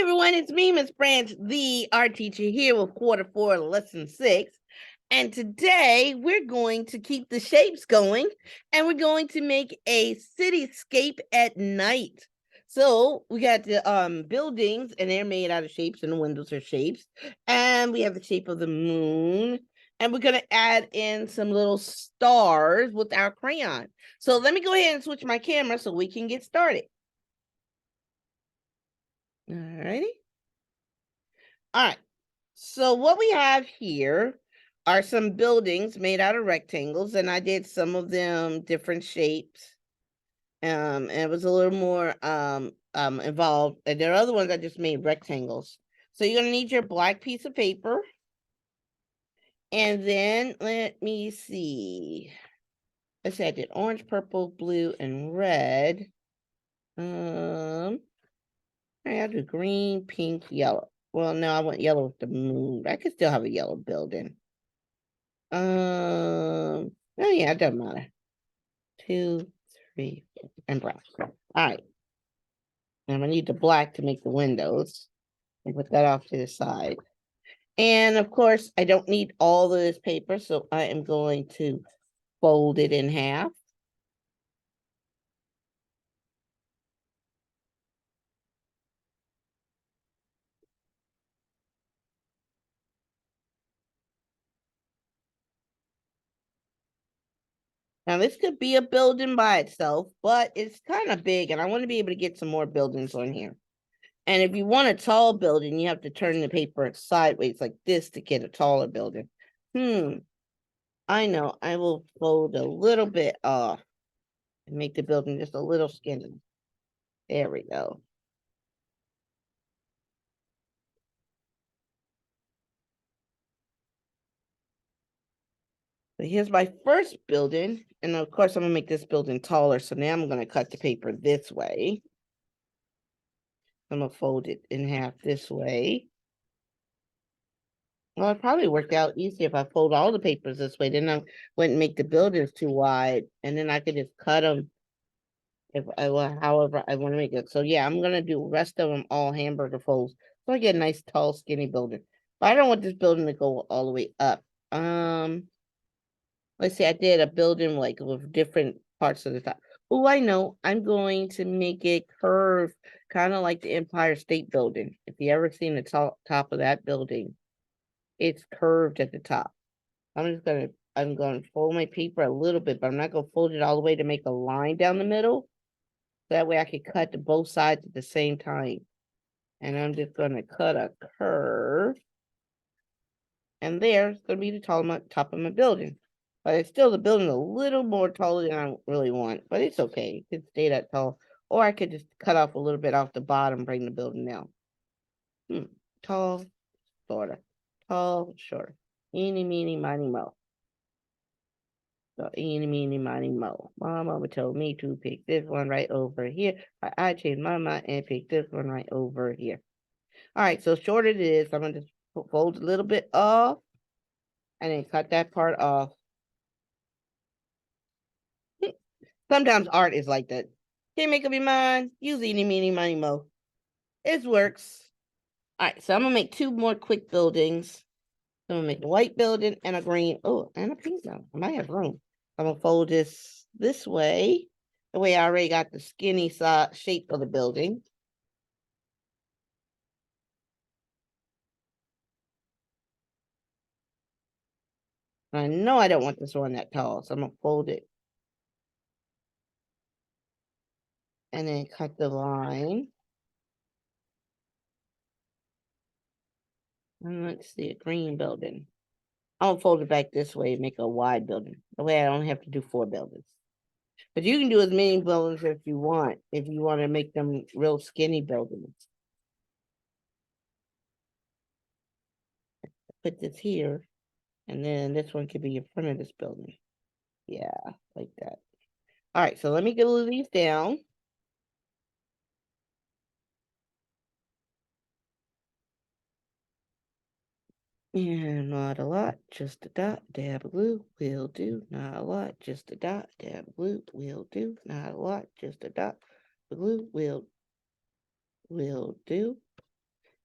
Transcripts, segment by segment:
Everyone, it's me, Miss Branch, the art teacher here with quarter four, lesson 6. And today we're going to keep the shapes going and we're going to make a cityscape at night. So we got the buildings and they're made out of shapes and the windows are shapes. And we have the shape of the moon. And we're gonna add in some little stars with our crayon. So let me go ahead and switch my camera so we can get started. All righty. All right. So what we have here are some buildings made out of rectangles, and I did some of them different shapes. And it was a little more involved. And there are other ones I just made rectangles. So you're gonna need your black piece of paper. And then let me see. Let's see, I did orange, purple, blue, and red. I'll do green, pink, yellow. Well, no, I want yellow with the moon. I could still have a yellow building. Oh yeah, it doesn't matter. 2, 3, and brown. All right. And I need the black to make the windows. And put that off to the side. And of course, I don't need all of this paper, so I am going to fold it in half. Now, this could be a building by itself, but it's kind of big, and I want to be able to get some more buildings on here. And if you want a tall building, you have to turn the paper sideways like this to get a taller building. I know. I will fold a little bit off and make the building just a little skinny. There we go. So here's my first building. And of course, I'm going to make this building taller. So now I'm going to cut the paper this way. I'm going to fold it in half this way. Well, it probably worked out easier if I fold all the papers this way. Then I wouldn't make the buildings too wide. And then I could just cut them if I want, however I want to make it. So yeah, I'm going to do the rest of them all hamburger folds. So I get a nice, tall, skinny building. But I don't want this building to go all the way up. Let's see, I did a building like with different parts of the top. Oh, I know. I'm going to make it curve, kind of like the Empire State Building. If you ever seen the top of that building, it's curved at the top. I'm gonna fold my paper a little bit, but I'm not gonna fold it all the way to make a line down the middle. That way I can cut to both sides at the same time. And I'm just gonna cut a curve. And there's gonna be the top of my building. But it's still the building a little more taller than I really want. But it's okay. It can stay that tall. Or I could just cut off a little bit off the bottom, bring the building down. Tall, shorter. Tall, shorter. Eeny, meeny, miny, mo. So eeny, meeny, miny, mo. My mama told me to pick this one right over here. I changed my mind and picked this one right over here. All right, so short it is. I'm going to just fold a little bit off and then cut that part off. Sometimes art is like that. Can't make up your mind. Use eeny, meeny, miny, mo. It works. All right, so I'm going to make 2 more quick buildings. I'm going to make a white building and a green. Oh, and a pink one. I might have room. I'm going to fold this way. The way I already got the skinny side shape of the building. I know I don't want this one that tall, so I'm going to fold it. And then cut the line. And let's see, a green building. I'll fold it back this way and make a wide building. The way I don't have to do 4 buildings. But you can do as many buildings as you want if you want to make them real skinny buildings. Put this here, and then this one could be in front of this building. Yeah, like that. All right, so let me glue these down. And not a lot, just a dot, dab of glue, will do. Not a lot, just a dot, dab of glue, will do. Not a lot, just a dot of glue, will do.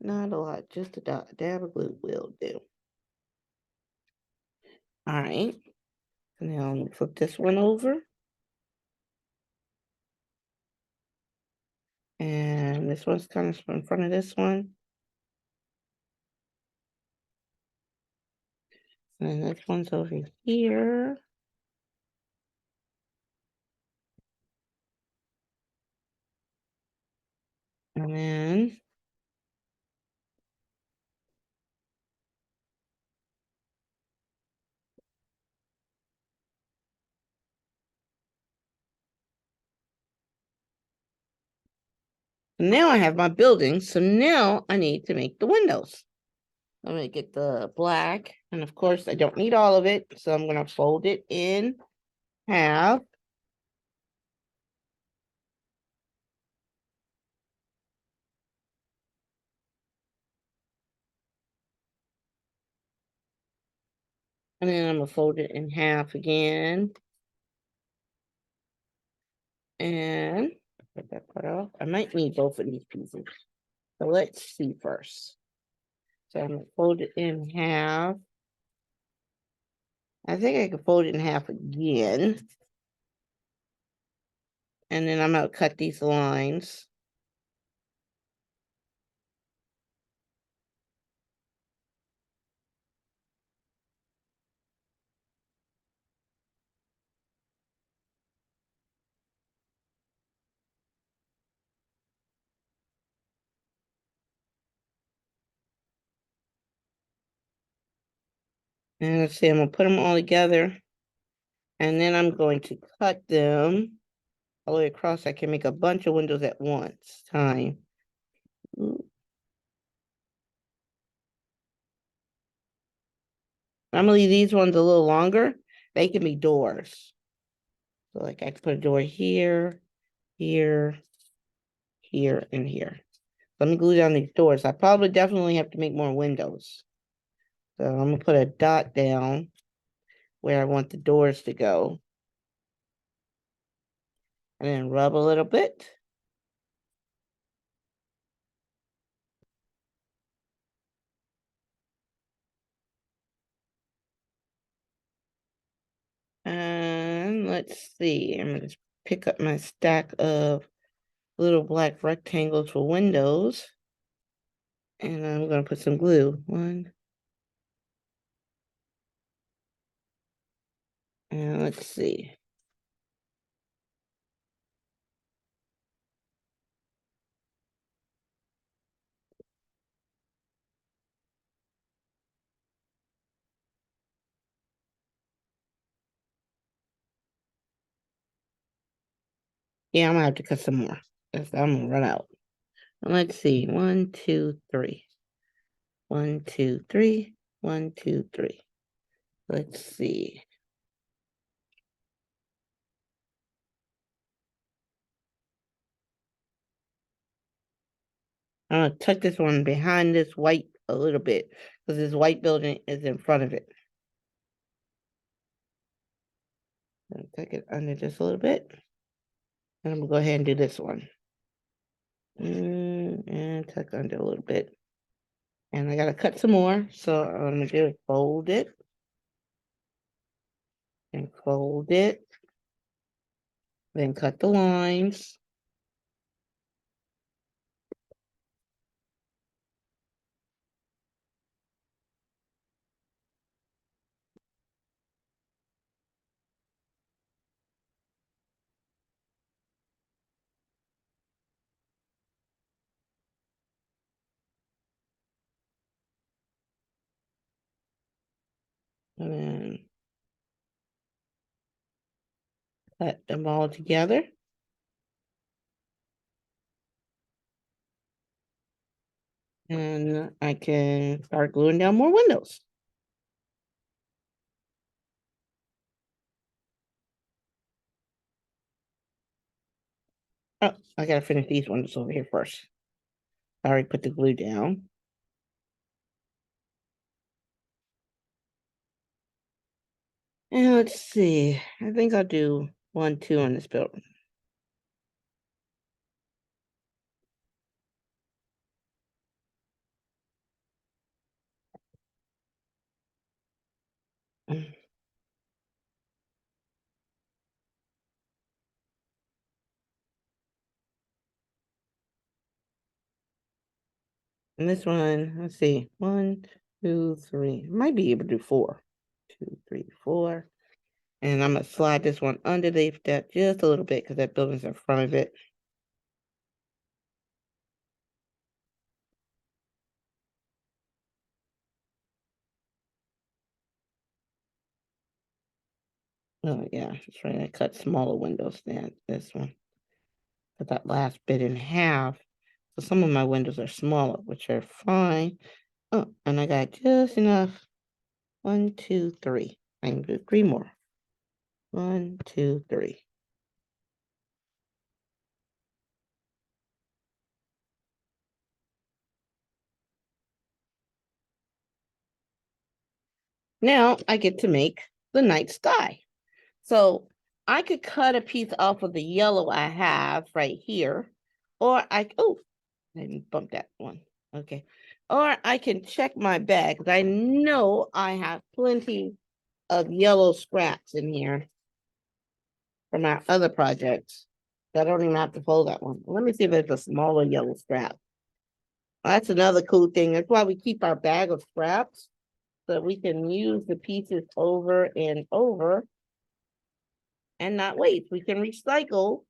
Not a lot, just a dab of glue will do. All right. Now I'm gonna flip this one over. And this one's kind of in front of this one. And this one's over here. And now I have my building. So now I need to make the windows. I'm going to get the black. And of course, I don't need all of it. So I'm going to fold it in half. And then I'm going to fold it in half again. And put that part off. I might need both of these pieces. So let's see first. So I'm going to fold it in half. I think I can fold it in half again. And then I'm going to cut these lines. And let's see, I'm going to put them all together. And then I'm going to cut them all the way across. I can make a bunch of windows at once. Time. Ooh. I'm gonna leave these ones a little longer. They can be doors. So like I can put a door here, here, here, and here. Let me glue down these doors. I probably definitely have to make more windows. So I'm gonna put a dot down where I want the doors to go. And then rub a little bit. And let's see, I'm gonna just pick up my stack of little black rectangles for windows. And I'm gonna put some glue. One. And let's see. Yeah, I'm gonna have to cut some more. I'm gonna run out. Let's see. 1, 2, 3. 1, 2, 3. 1, 2, 3. Let's see. I'm gonna tuck this one behind this white a little bit because this white building is in front of it. Tuck it under just a little bit. And I'm gonna go ahead and do this one. And tuck under a little bit. And I gotta cut some more. So what I'm gonna do is fold it. And fold it. Then cut the lines. And then cut them all together. And I can start gluing down more windows. Oh, I gotta finish these ones over here first. I already put the glue down. And let's see. I think I'll do 1, 2 on this building. And this one, let's see, 1, 2, 3. Might be able to do 4. 2, 3, 4. And I'm gonna slide this one underneath that just a little bit because that building's in front of it. Oh yeah, that's right. I cut smaller windows than this one. Cut that last bit in half. So some of my windows are smaller, which are fine. Oh, and I got just enough. 1, 2, 3. I can do 3 more. 1, 2, 3. Now I get to make the night sky. So I could cut a piece off of the yellow I have right here, or I didn't bump that one. Okay. Or I can check my bag because I know I have plenty of yellow scraps in here from our other projects. So I don't even have to fold that one. Let me see if there's a smaller yellow scrap. That's another cool thing. That's why we keep our bag of scraps so that we can use the pieces over and over and not waste. We can recycle.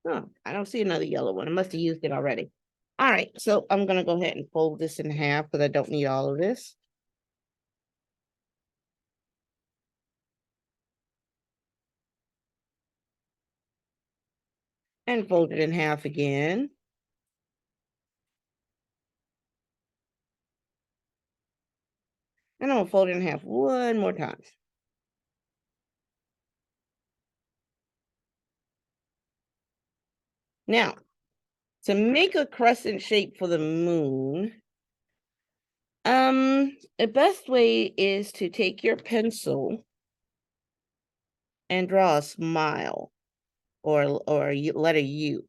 Oh, I don't see another yellow one. I must have used it already. All right, so I'm gonna go ahead and fold this in half because I don't need all of this. And fold it in half again. And I'm gonna fold it in half one more time. Now, to make a crescent shape for the moon, the best way is to take your pencil and draw a smile or a letter U.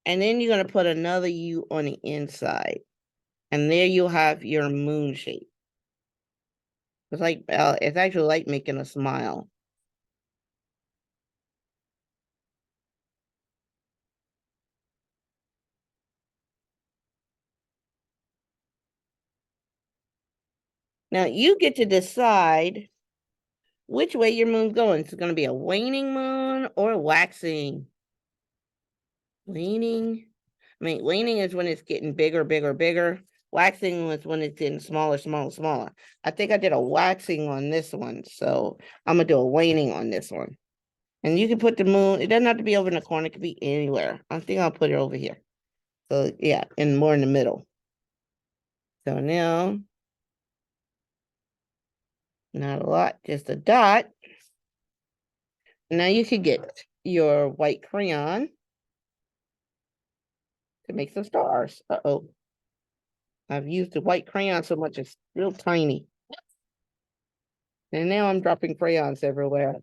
And then you're gonna put another U on the inside. And there you'll have your moon shape. It's actually like making a smile. Now you get to decide which way your moon's going. It's going to be a waning moon or waxing. Waning. Waning is when it's getting bigger, bigger, bigger. Waxing is when it's getting smaller, smaller, smaller. I think I did a waxing on this one, so I'm gonna do a waning on this one. And you can put the moon. It doesn't have to be over in the corner. It could be anywhere. I think I'll put it over here. So yeah, and more in the middle. So now, not a lot, just a dot. Now you can get your white crayon to make some stars. Uh-oh. I've used the white crayon so much it's real tiny. And now I'm dropping crayons everywhere.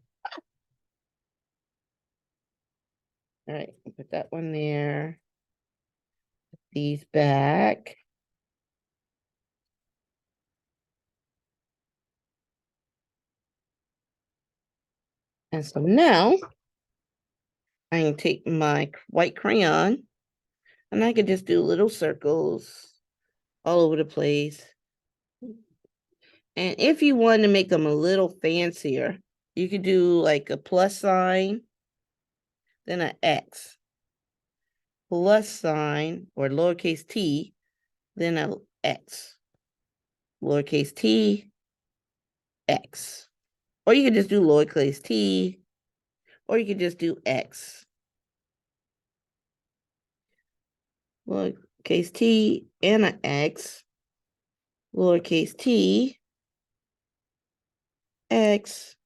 All right, put that one there. Put these back. And so now I can take my white crayon and I can just do little circles all over the place. And if you want to make them a little fancier, you could do like a plus sign, then an X, plus sign or lowercase t, then a X, lowercase t, X. Or you could just do lowercase t, or you could just do X. Lowercase t and an X, lowercase t, X,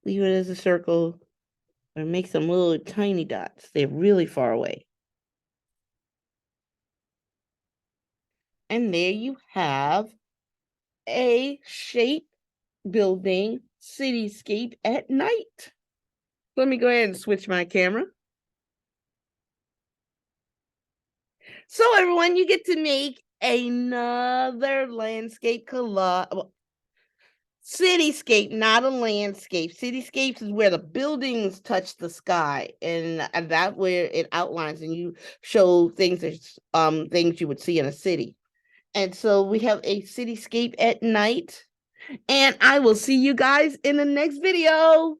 leave it as a circle, or make some little tiny dots. They're really far away. And there you have a shape building cityscape at night. Let me go ahead and switch my camera. So everyone, you get to make another landscape collage. Cityscape, not a landscape. Cityscapes is where the buildings touch the sky, and that where it outlines and you show things as things you would see in a city. And so we have a cityscape at night, and I will see you guys in the next video.